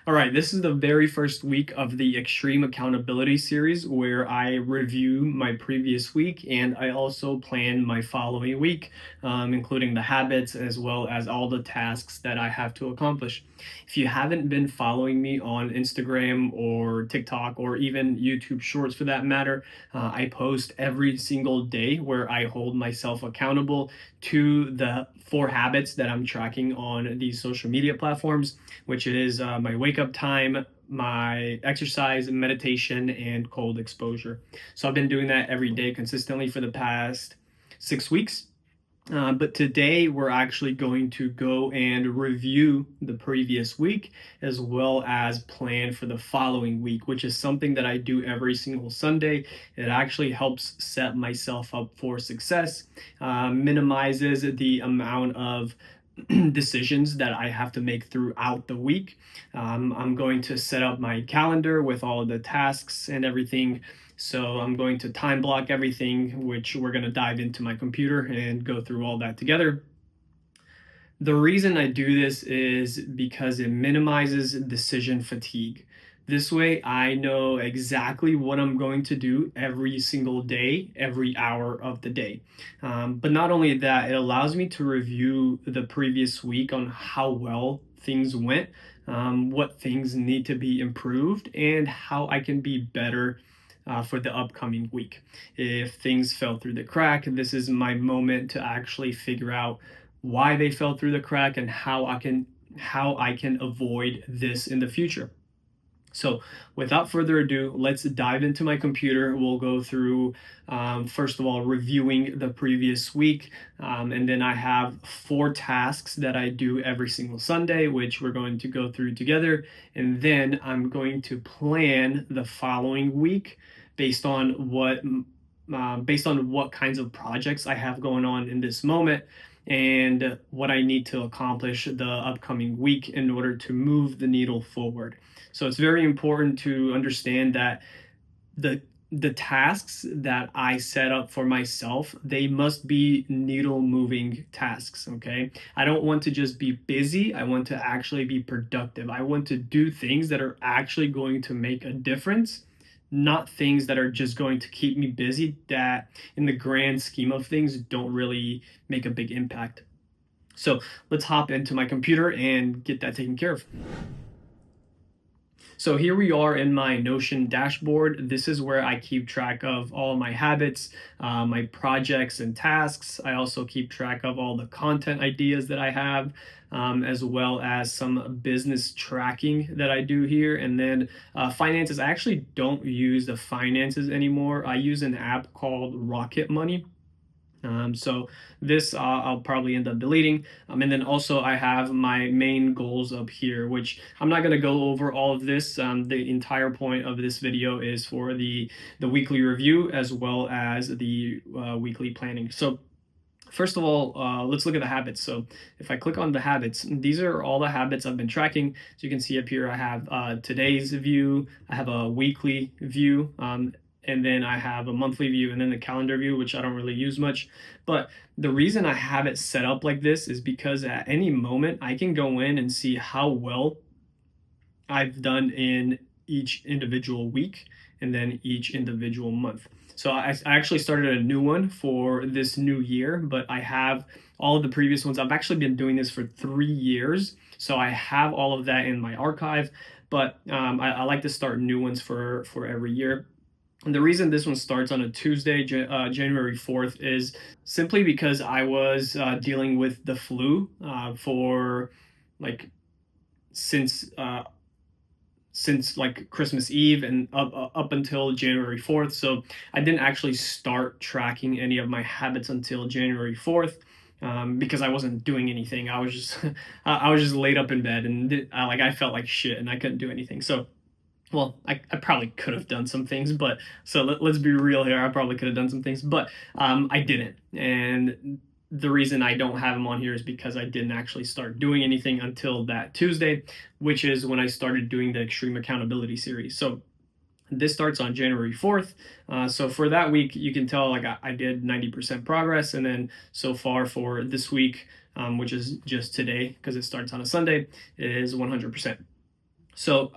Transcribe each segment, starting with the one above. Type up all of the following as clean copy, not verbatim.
All right, this is the very first week of the Extreme Accountability series where I review my previous week and I also plan my following week, including the habits as well as all the tasks that I have to accomplish. If you haven't been following me on Instagram or TikTok or even YouTube Shorts for that matter, I post every single day where I hold myself accountable to the 4 habits that I'm tracking on these social media platforms, which is my wake up time, my exercise, meditation, and cold exposure. So I've been doing that every day consistently for the past 6 weeks. But today we're actually going to go and review the previous week as well as plan for the following week, which is something that I do every single Sunday. It actually helps set myself up for success, minimizes the amount of decisions that I have to make throughout the week. I'm going to set up my calendar with all of the tasks and everything. So I'm going to time block everything, which we're going to dive into my computer and go through all that together. The reason I do this is because it minimizes decision fatigue. This way, I know exactly what I'm going to do every single day, every hour of the day. But not only that, it allows me to review the previous week on how well things went, what things need to be improved, and how I can be better for the upcoming week. If things fell through the crack, this is my moment to actually figure out why they fell through the crack and how I can avoid this in the future. So without further ado, let's dive into my computer. We'll go through, first of all, reviewing the previous week. And then I have 4 tasks that I do every single Sunday, which we're going to go through together. And then I'm going to plan the following week based on what kinds of projects I have going on in this moment and what I need to accomplish the upcoming week in order to move the needle forward. So it's very important to understand that the tasks that I set up for myself, they must be needle moving tasks, okay? I don't want to just be busy. I want to actually be productive. I want to do things that are actually going to make a difference, not things that are just going to keep me busy that in the grand scheme of things don't really make a big impact. So let's hop into my computer and get that taken care of. So here we are in my Notion dashboard. This is where I keep track of all my habits, my projects and tasks. I also keep track of all the content ideas that I have, as well as some business tracking that I do here. And then finances. I actually don't use the finances anymore. I use an app called Rocket Money. So this I'll probably end up deleting. And then also I have my main goals up here, which I'm not going to go over all of this. The entire point of this video is for the weekly review as well as the weekly planning. So first of all, let's look at the habits. So if I click on the habits, these are all the habits I've been tracking. So you can see up here, I have today's view, I have a weekly view, and then I have a monthly view and then the calendar view, which I don't really use much. But the reason I have it set up like this is because at any moment I can go in and see how well I've done in each individual week and then each individual month. So I actually started a new one for this new year, but I have all of the previous ones. I've actually been doing this for 3 years. So I have all of that in my archive, but I like to start new ones for every year. And the reason this one starts on a Tuesday, January 4th, is simply because I was dealing with the flu for like since like Christmas Eve and up until January 4th. So I didn't actually start tracking any of my habits until January 4th. Because I wasn't doing anything. I was just I was just laid up in bed and I felt like shit and I couldn't do anything. So well, I probably could have done some things, but so let's be real here. I probably could have done some things, but I didn't. And the reason I don't have them on here is because I didn't actually start doing anything until that Tuesday, which is when I started doing the Extreme Accountability series. So this starts on January 4th. So for that week, you can tell like I did 90% progress. And then so far for this week, which is just today, because it starts on a Sunday, is 100%. So,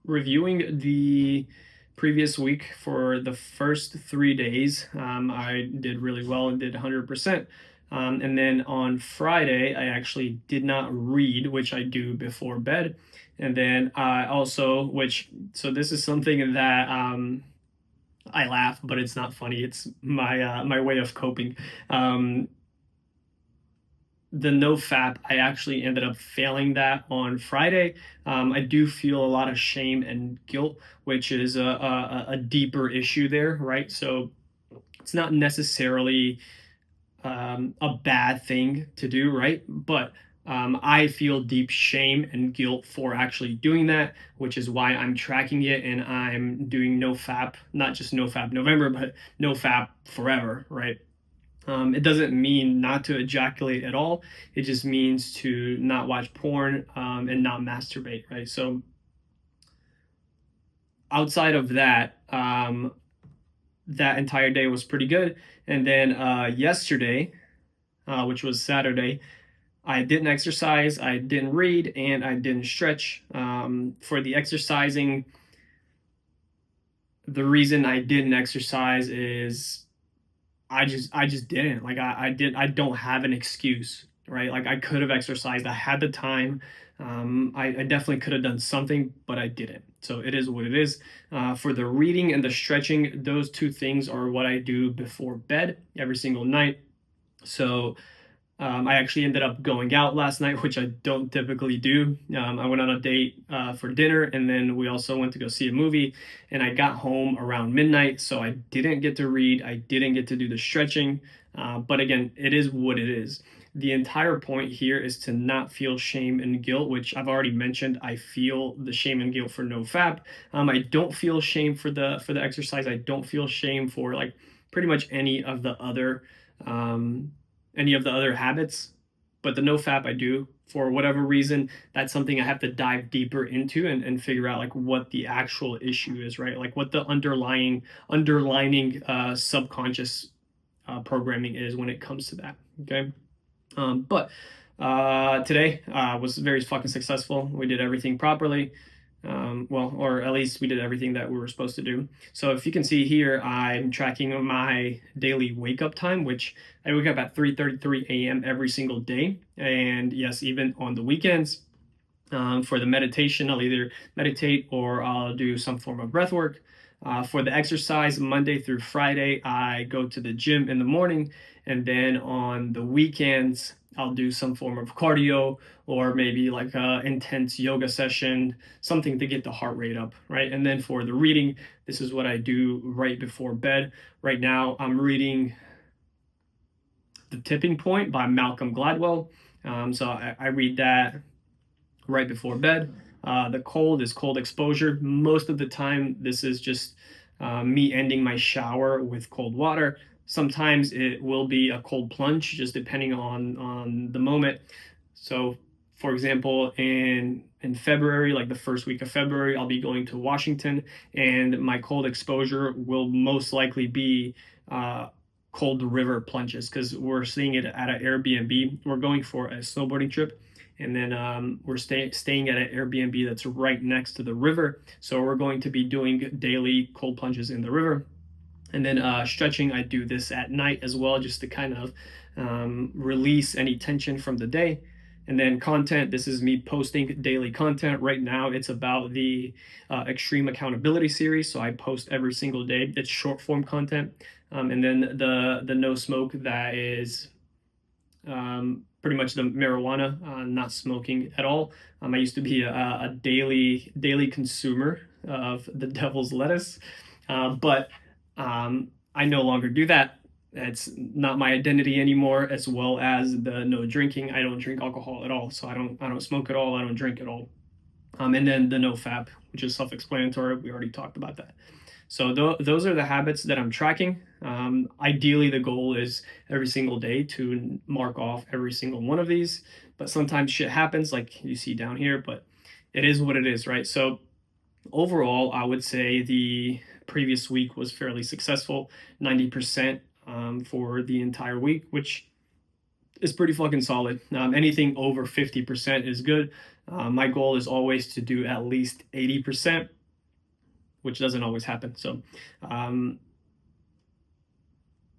reviewing the previous week for the first 3 days, I did really well and did 100%. And then on Friday, I actually did not read, which I do before bed. And then I also, so this is something that I laugh, but it's not funny. It's my way of coping. Um, the no fap, I actually ended up failing that on Friday. I do feel a lot of shame and guilt, which is a deeper issue there, right? So it's not necessarily a bad thing to do, right? But I feel deep shame and guilt for actually doing that, which is why I'm tracking it and I'm doing no fap, not just no fap November, but no fap forever, right? It doesn't mean not to ejaculate at all. It just means to not watch porn and not masturbate, right? So outside of that, that entire day was pretty good. And then yesterday, which was Saturday, I didn't exercise, I didn't read, and I didn't stretch. For the exercising, the reason I didn't exercise is I just didn't. Like I don't have an excuse, right? Like I could have exercised. I had the time. I definitely could have done something, but I didn't. So it is what it is. For the reading and the stretching, those two things are what I do before bed every single night. So I actually ended up going out last night, which I don't typically do. I went on a date for dinner, and then we also went to go see a movie. And I got home around midnight, so I didn't get to read. I didn't get to do the stretching. But again, it is what it is. The entire point here is to not feel shame and guilt, which I've already mentioned. I feel the shame and guilt for no fap. I don't feel shame for the exercise. I don't feel shame for like pretty much um, any of the other habits, but the no fap I do for whatever reason. That's something I have to dive deeper into and figure out like what the actual issue is, right? Like what the underlining subconscious programming is when it comes to that. Okay. But today was very fucking successful. We did everything properly. Well, or at least we did everything that we were supposed to do. So if you can see here, I'm tracking my daily wake up time, which I wake up at 3:33 a.m. every single day. And yes, even on the weekends. For the meditation, I'll either meditate or I'll do some form of breath work. For the exercise, Monday through Friday, I go to the gym in the morning, and then on the weekends, I'll do some form of cardio or maybe like a intense yoga session, something to get the heart rate up, right? And then for the reading, this is what I do right before bed. Right now, I'm reading The Tipping Point by Malcolm Gladwell. So I read that right before bed. The cold is cold exposure. Most of the time, this is just me ending my shower with cold water. Sometimes it will be a cold plunge, just depending on the moment. So, for example, in February, like the first week of February, I'll be going to Washington, and my cold exposure will most likely be cold river plunges because we're seeing it at an Airbnb. We're going for a snowboarding trip, and then we're staying at an Airbnb that's right next to the river. So we're going to be doing daily cold plunges in the river. And then stretching, I do this at night as well, just to kind of release any tension from the day. And then content, this is me posting daily content. Right now, it's about the Extreme Accountability series. So I post every single day. It's short form content. And then the no smoke, that is pretty much the marijuana, not smoking at all. I used to be a daily consumer of the devil's lettuce, but I no longer do that. It's not my identity anymore, as well as the no drinking. I don't drink alcohol at all, so I don't smoke at all. I don't drink at all. And then the no fap, which is self-explanatory. We already talked about that. So those are the habits that I'm tracking. Ideally, the goal is every single day to mark off every single one of these. But sometimes shit happens, like you see down here. But it is what it is, right? So overall, I would say the previous week was fairly successful, 90% for the entire week, which is pretty fucking solid. Anything over 50% is good. My goal is always to do at least 80%, which doesn't always happen. So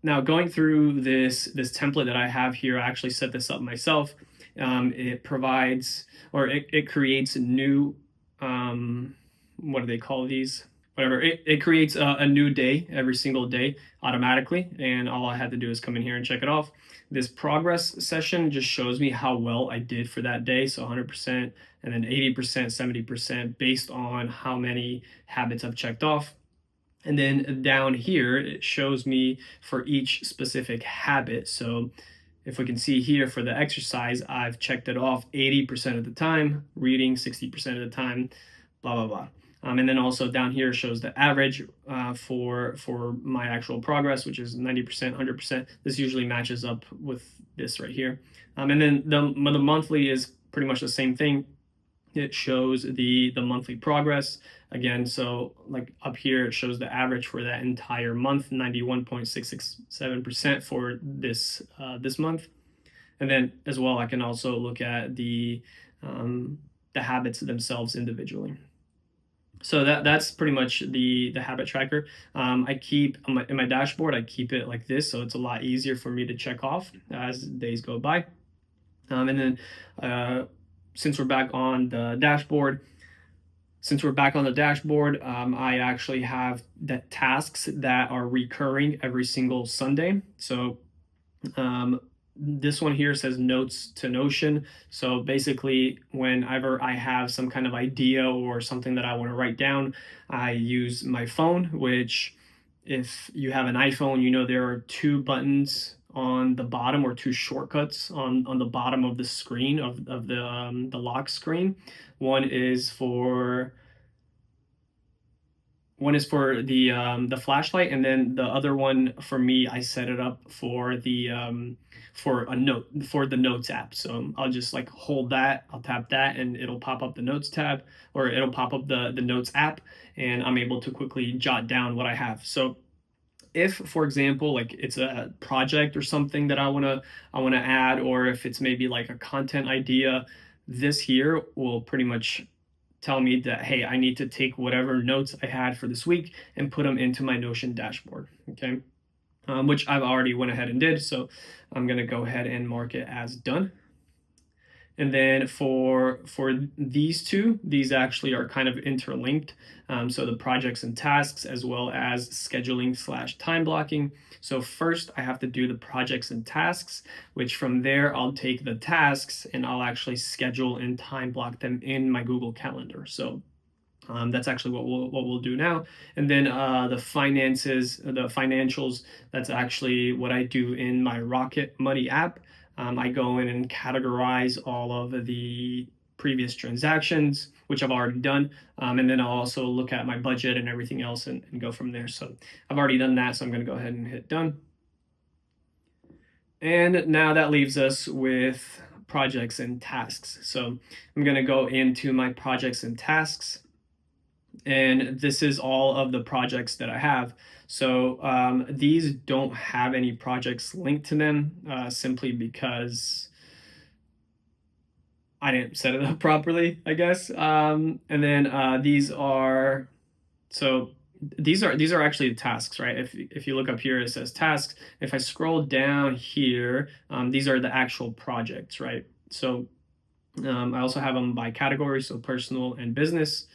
now going through this template that I have here, I actually set this up myself. It provides, or it creates new, what do they call these? Whatever. It creates a new day every single day automatically, and all I had to do is come in here and check it off. This progress session just shows me how well I did for that day, so 100%, and then 80%, 70% based on how many habits I've checked off. And then down here, it shows me for each specific habit. So if we can see here for the exercise, I've checked it off 80% of the time, reading 60% of the time, blah, blah, blah. And then also down here shows the average for my actual progress, which is 90%, 100%. This usually matches up with this right here. And then the monthly is pretty much the same thing. It shows the monthly progress again. So like up here, it shows the average for that entire month, 91.667% for this month. And then as well, I can also look at the habits themselves individually. So that's pretty much the habit tracker. I keep in my dashboard, I keep it like this, so it's a lot easier for me to check off as days go by. And then since we're back on the dashboard, I actually have the tasks that are recurring every single Sunday. So this one here says notes to Notion. So basically, whenever I have some kind of idea or something that I want to write down, I use my phone, which if you have an iPhone, you know there are two buttons on the bottom, or two shortcuts on the bottom of the screen of the lock screen. One is for the flashlight, and then the other one for me, I set it up for the notes app. So I'll just like hold that, I'll tap that, and it'll pop up the notes tab, or it'll pop up the notes app, and I'm able to quickly jot down what I have. So if, for example, like it's a project or something that I wanna add, or if it's maybe like a content idea, this here will pretty much tell me that, hey, I need to take whatever notes I had for this week and put them into my Notion dashboard, okay? Which I've already went ahead and did, so I'm gonna go ahead and mark it as done. And then for these two, these actually are kind of interlinked. So the projects and tasks, as well as scheduling / time blocking. So first I have to do the projects and tasks, which from there I'll take the tasks and I'll actually schedule and time block them in my Google Calendar. So that's actually what we'll do now. And then the financials, that's actually what I do in my Rocket Money app. I go in and categorize all of the previous transactions, which I've already done. And then I'll also look at my budget and everything else and go from there. So I've already done that, so I'm going to go ahead and hit done. And now that leaves us with projects and tasks. So I'm going to go into my projects and tasks. And this is all of the projects that I have. So these don't have any projects linked to them, simply because I didn't set it up properly, I guess. And then these are actually the tasks, right? If you look up here, it says tasks. If I scroll down here, these are the actual projects, right? So I also have them by category, so personal and business.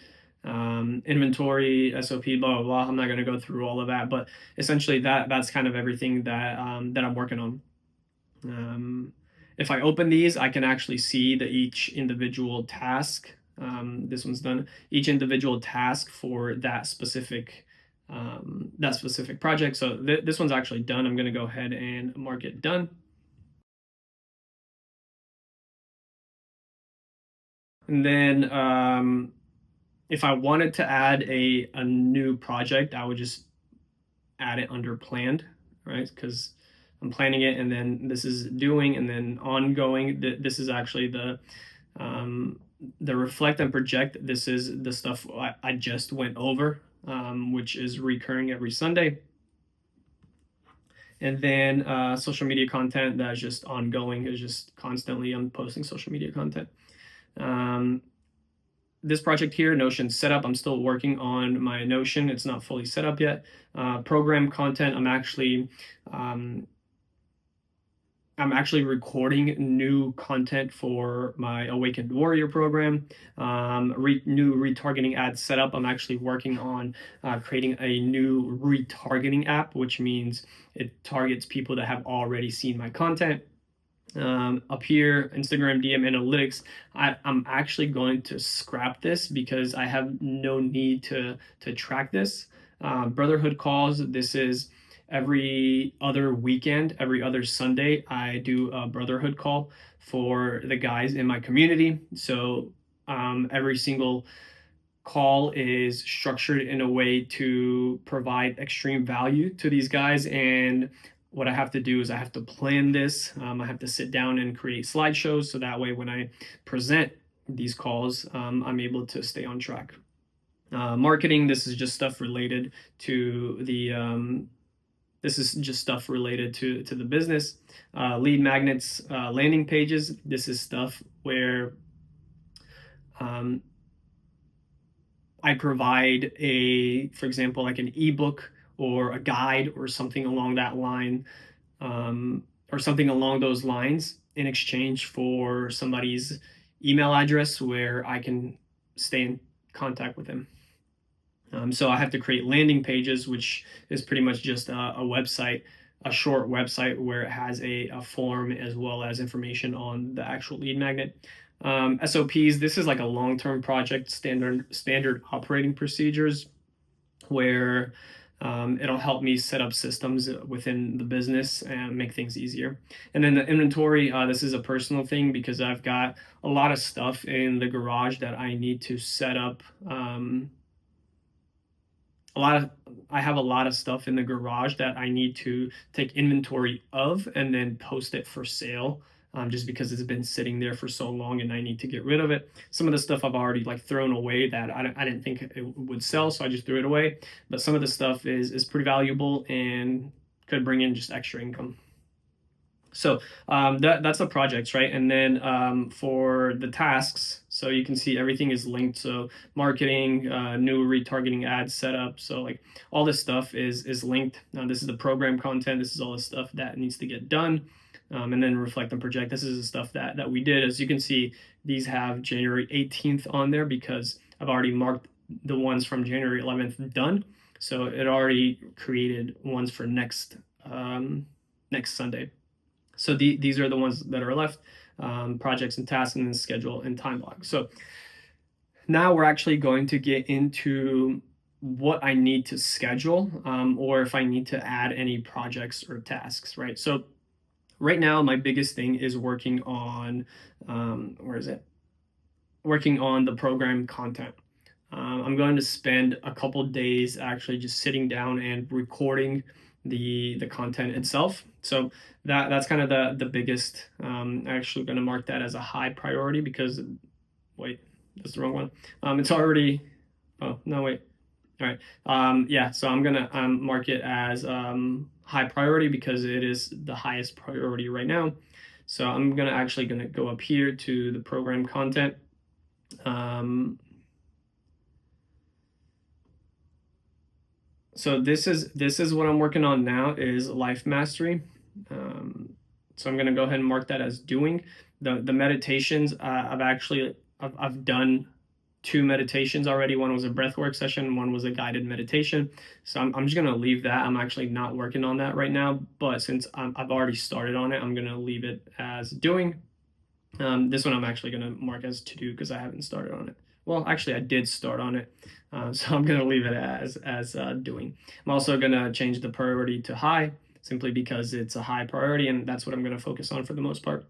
Inventory, SOP, blah, blah, blah. I'm not going to go through all of that, but essentially that's kind of everything that I'm working on. If I open these, I can actually see each individual task. This one's done. Each individual task for that specific project. So this one's actually done. I'm going to go ahead and mark it done. And then if I wanted to add a new project, I would just add it under planned, right? Because I'm planning it, and then this is doing, and then ongoing. This is actually the reflect and project. This is the stuff I just went over, which is recurring every Sunday. And then social media content, that's just ongoing, is just constantly I'm posting social media content. This project here, Notion setup, I'm still working on my Notion. It's not fully set up yet. Program content, I'm actually recording new content for my Awakened Warrior program. New retargeting ad setup. I'm actually working on creating a new retargeting app, which means it targets people that have already seen my content. Up here, Instagram DM analytics, I'm actually going to scrap this because I have no need to track this. Brotherhood calls, this is every other weekend, every other Sunday, I do a brotherhood call for the guys in my community. So every single call is structured in a way to provide extreme value to these guys. And what I have to do is I have to plan this. I have to sit down and create slideshows so that way when I present these calls, I'm able to stay on track. Marketing, this is just stuff related to the business. Lead magnets, landing pages, this is stuff where I provide for example, like an ebook or a guide or something along that line, or something along those lines in exchange for somebody's email address where I can stay in contact with them. So I have to create landing pages, which is pretty much just a website, a short website where it has a form as well as information on the actual lead magnet. SOPs, this is like a long-term project, standard operating procedures where it'll help me set up systems within the business and make things easier. And then the inventory, this is a personal thing because I've got a lot of stuff in the garage that I need to set up. I have a lot of stuff in the garage that I need to take inventory of and then post it for sale. Just because it's been sitting there for so long and I need to get rid of it. Some of the stuff I've already like thrown away that I didn't think it would sell, so I just threw it away. But some of the stuff is pretty valuable and could bring in just extra income. So that's the projects, right? And then for the tasks, so you can see everything is linked. So marketing, new retargeting ad setup. So like all this stuff is linked. Now this is the program content. This is all the stuff that needs to get done. And then reflect and project. This is the stuff that we did. As you can see, these have January 18th on there because I've already marked the ones from January 11th done. So it already created ones for next Sunday. So these are the ones that are left, projects and tasks, and then schedule and time block. So now we're actually going to get into what I need to schedule, or if I need to add any projects or tasks, right? So right now, my biggest thing is working on, working on the program content. I'm going to spend a couple days actually just sitting down and recording the content itself. So that's kind of the biggest. I'm actually going to mark that as a high priority because, wait, that's the wrong one. It's already, oh, no, wait. All right. Yeah, so I'm gonna mark it as high priority because it is the highest priority right now. So I'm actually gonna go up here to the program content. So this is what I'm working on now is life mastery. So I'm gonna go ahead and mark that as doing. The meditations, I've done 2 meditations already. One was a breathwork session, one was a guided meditation. So I'm just gonna leave that. I'm actually not working on that right now, but since I've already started on it, I'm gonna leave it as doing. This one I'm actually gonna mark as to do because I haven't started on it. Well, actually I did start on it, so I'm gonna leave it as doing. I'm also gonna change the priority to high simply because it's a high priority and that's what I'm gonna focus on for the most part.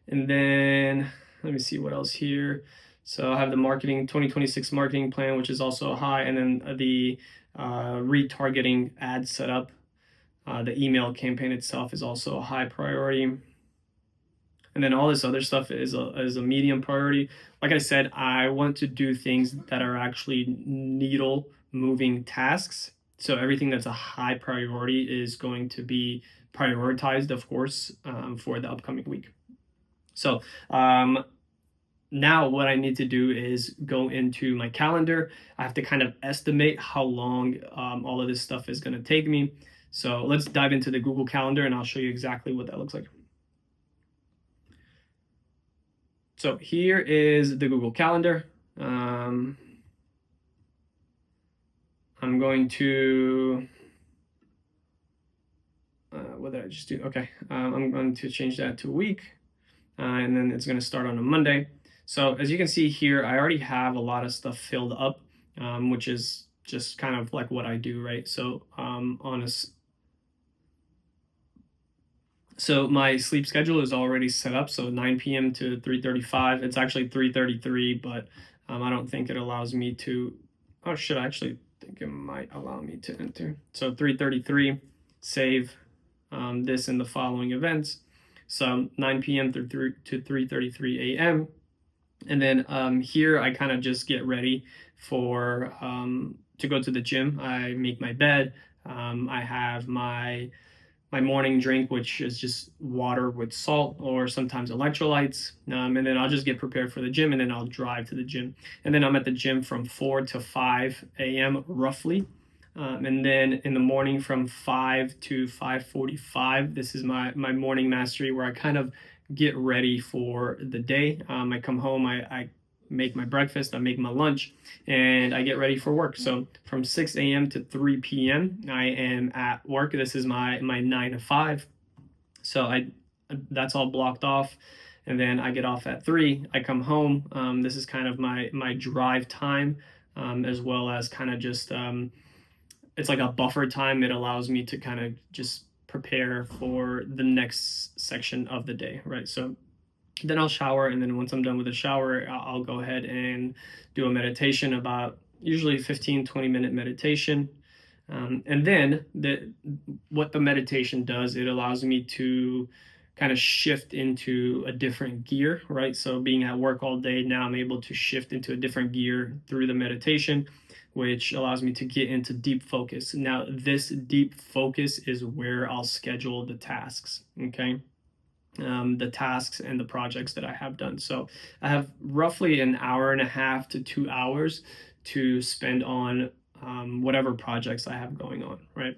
And then let me see what else here. So I have the 2026 marketing plan, which is also high, and then the retargeting ad setup. The email campaign itself is also a high priority. And then all this other stuff is a medium priority. Like I said, I want to do things that are actually needle moving tasks. So everything that's a high priority is going to be prioritized, of course, for the upcoming week. So now what I need to do is go into my calendar. I have to kind of estimate how long all of this stuff is going to take me. So let's dive into the Google Calendar and I'll show you exactly what that looks like. So here is the Google Calendar. I'm going to, what did I just do? Okay, I'm going to change that to a week, and then it's going to start on a Monday. So as you can see here, I already have a lot of stuff filled up, which is just kind of like what I do, right? So so my sleep schedule is already set up. So 9 p.m. to 3:35. It's actually 3:33, but I don't think it allows me to. Oh, should I actually think it might allow me to enter. So 3:33, save this in the following events. So 9 p.m. to 3:33 a.m. And then here I kind of just get ready for to go to the gym. I make my bed. I have my morning drink, which is just water with salt or sometimes electrolytes. And then I'll just get prepared for the gym and then I'll drive to the gym. And then I'm at the gym from 4 to 5 a.m. roughly. And then in the morning from 5 to 5:45, this is my morning mastery where I kind of get ready for the day. I come home, I make my breakfast, I make my lunch, and I get ready for work. So from 6 a.m. to 3 p.m., I am at work. This is my 9 to 5. So that's all blocked off. And then I get off at 3. I come home. This is kind of my drive time, as well as kind of just it's like a buffer time. It allows me to kind of just prepare for the next section of the day, right? So then I'll shower, and then once I'm done with the shower, I'll go ahead and do a meditation, about usually 15-20 minute meditation. And then what the meditation does, it allows me to kind of shift into a different gear, right? So being at work all day, now I'm able to shift into a different gear through the meditation, which allows me to get into deep focus. Now, this deep focus is where I'll schedule the tasks, okay? The tasks and the projects that I have done. So I have roughly an hour and a half to 2 hours to spend on whatever projects I have going on, right?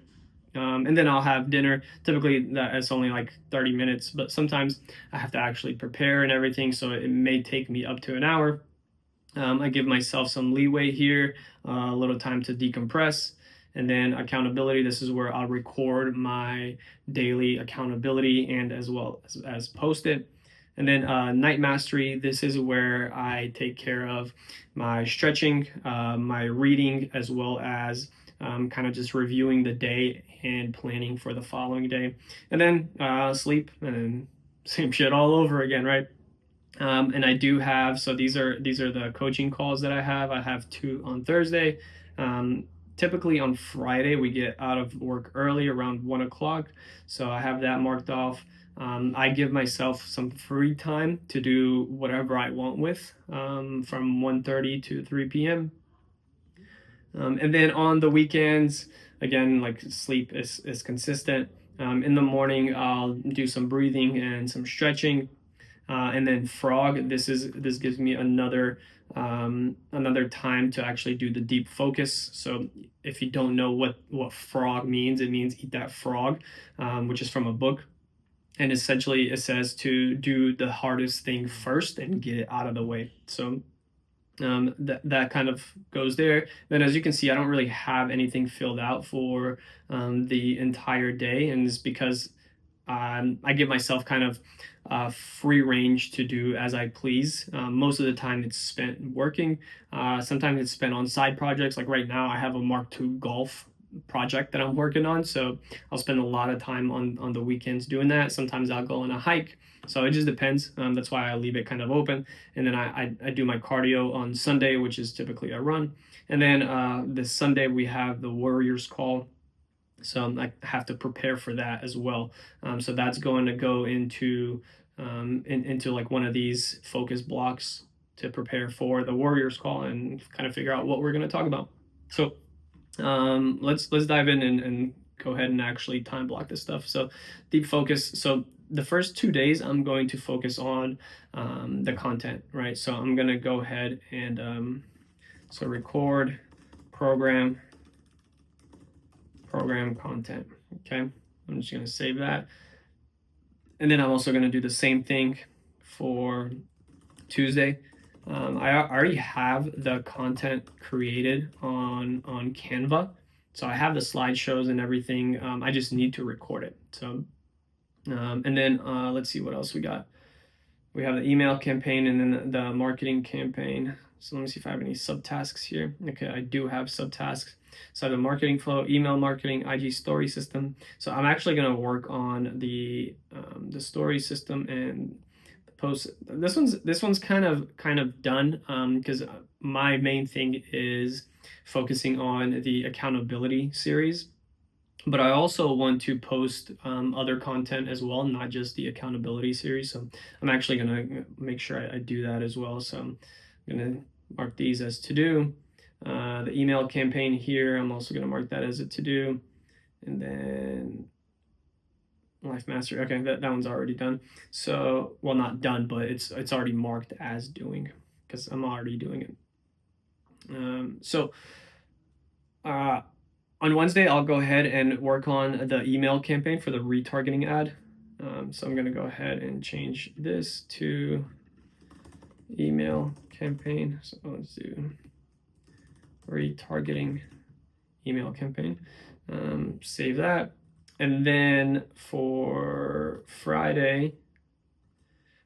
And then I'll have dinner. Typically, that's only like 30 minutes, but sometimes I have to actually prepare and everything, so it may take me up to an hour. I give myself some leeway here, a little time to decompress. And then accountability, this is where I'll record my daily accountability and as well as post it. And then night mastery, this is where I take care of my stretching, my reading, as well as kind of just reviewing the day and planning for the following day. And then sleep, and then same shit all over again, right? And I do have, so these are the coaching calls that I have. I have 2 on Thursday. Typically on Friday, we get out of work early around 1 o'clock. So I have that marked off. I give myself some free time to do whatever I want with from 1:30 to 3 p.m. And then on the weekends, again, like sleep is consistent. In the morning, I'll do some breathing and some stretching. And then frog, this gives me another time to actually do the deep focus. So if you don't know what frog means, it means eat that frog, which is from a book. And essentially it says to do the hardest thing first and get it out of the way. So that kind of goes there. Then as you can see, I don't really have anything filled out for the entire day, and it's because I give myself kind of free range to do as I please. Most of the time it's spent working. Sometimes it's spent on side projects. Like right now I have a Mark II golf project that I'm working on. So I'll spend a lot of time on the weekends doing that. Sometimes I'll go on a hike. So it just depends. That's why I leave it kind of open. And then I do my cardio on Sunday, which is typically a run. And then this Sunday we have the Warriors call. So I have to prepare for that as well. So that's going to go into into like one of these focus blocks to prepare for the Warriors call and kind of figure out what we're going to talk about. So let's dive in and go ahead and actually time block this stuff. So deep focus. So the first 2 days, I'm going to focus on the content, right? So I'm going to go ahead and so record, program content. Okay, I'm just going to save that. And then I'm also going to do the same thing for Tuesday. I already have the content created on Canva. So I have the slideshows and everything. I just need to record it. So, and then let's see what else we got. We have the email campaign and then the marketing campaign. So let me see if I have any subtasks here. Okay, I do have subtasks. So I have the marketing flow, email marketing, IG story system. So I'm actually going to work on the story system and the post. This one's kind of done because my main thing is focusing on the accountability series. But I also want to post other content as well, not just the accountability series. So I'm actually going to make sure I do that as well. So I'm going to mark these as to do. The email campaign here, I'm also going to mark that as a to do. And then Life Master. Okay, that one's already done. So, well, not done, but it's already marked as doing because I'm already doing it. On Wednesday, I'll go ahead and work on the email campaign for the retargeting ad. So I'm going to go ahead and change this to email campaign. So let's do retargeting email campaign. Save that. And then for Friday,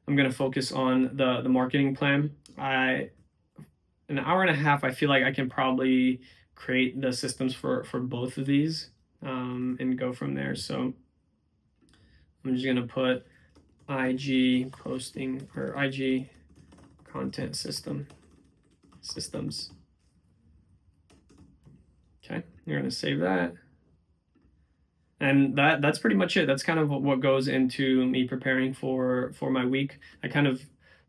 I'm going to focus on the marketing plan. An hour and a half, I feel like I can probably create the systems for both of these and go from there. So I'm just going to put IG posting or IG content systems. Okay, you're going to save that. And that's pretty much it. That's kind of what goes into me preparing for my week. I kind of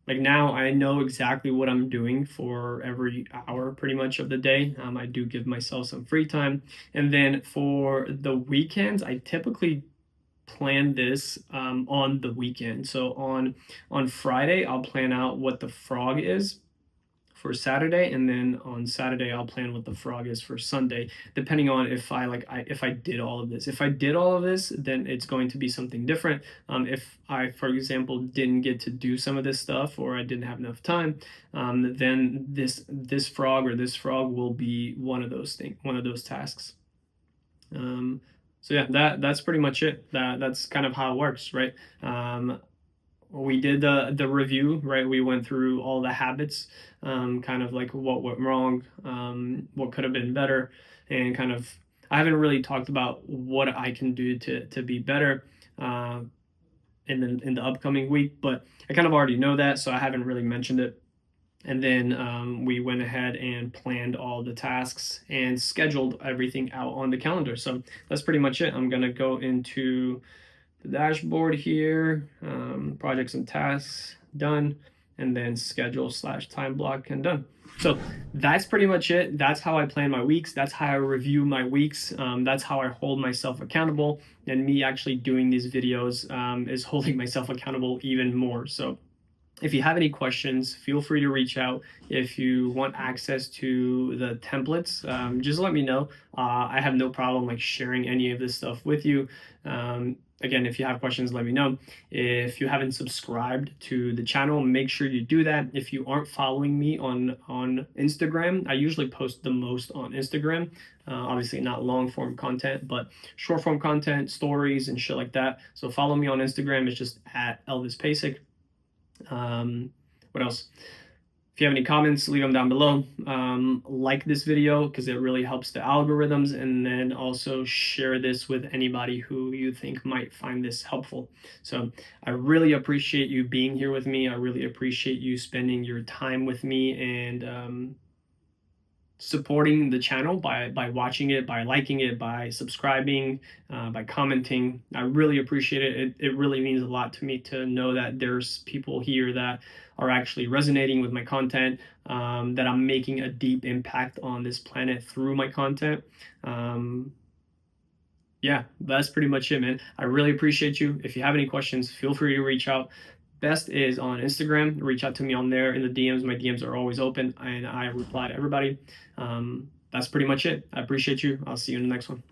like now I know exactly what I'm doing for every hour pretty much of the day. I do give myself some free time. And then for the weekends, I typically plan this on the weekend. So on Friday, I'll plan out what the frog is for Saturday, and then on Saturday I'll plan what the frog is for Sunday, depending on if I did all of this. If I did all of this, then it's going to be something different. If I, for example, didn't get to do some of this stuff or I didn't have enough time, then this frog or this frog will be one of those tasks. So yeah, that's pretty much it. That's kind of how it works, right? We did the review, right? We went through all the habits, kind of like what went wrong, what could have been better, and kind of I haven't really talked about what I can do to be better in the upcoming week, but I kind of already know that, so I haven't really mentioned it. And then we went ahead and planned all the tasks and scheduled everything out on the calendar. So that's pretty much it. I'm gonna go into the dashboard here, projects and tasks done, and then schedule/time block and done. So that's pretty much it. That's how I plan my weeks. That's how I review my weeks. That's how I hold myself accountable. And me actually doing these videos is holding myself accountable even more. So if you have any questions, feel free to reach out. If you want access to the templates, just let me know. I have no problem like sharing any of this stuff with you. Again, if you have questions, let me know. If you haven't subscribed to the channel, make sure you do that. If you aren't following me on Instagram, I usually post the most on Instagram. Obviously not long form content, but short form content, stories and shit like that. So follow me on Instagram. It's just at Elvis Pasic. What else? If you have any comments, leave them down below. Like this video because it really helps the algorithms, and then also share this with anybody who you think might find this helpful. So I really appreciate you being here with me. I really appreciate you spending your time with me and supporting the channel by watching it, by liking it, by subscribing, by commenting. I really appreciate it. It really means a lot to me to know that there's people here that are actually resonating with my content, that I'm making a deep impact on this planet through my content. Yeah, that's pretty much it, man. I really appreciate you. If you have any questions, feel free to reach out. Best is on Instagram. Reach out to me on there in the DMs. My DMs are always open and I reply to everybody. That's pretty much it. I appreciate you. I'll see you in the next one.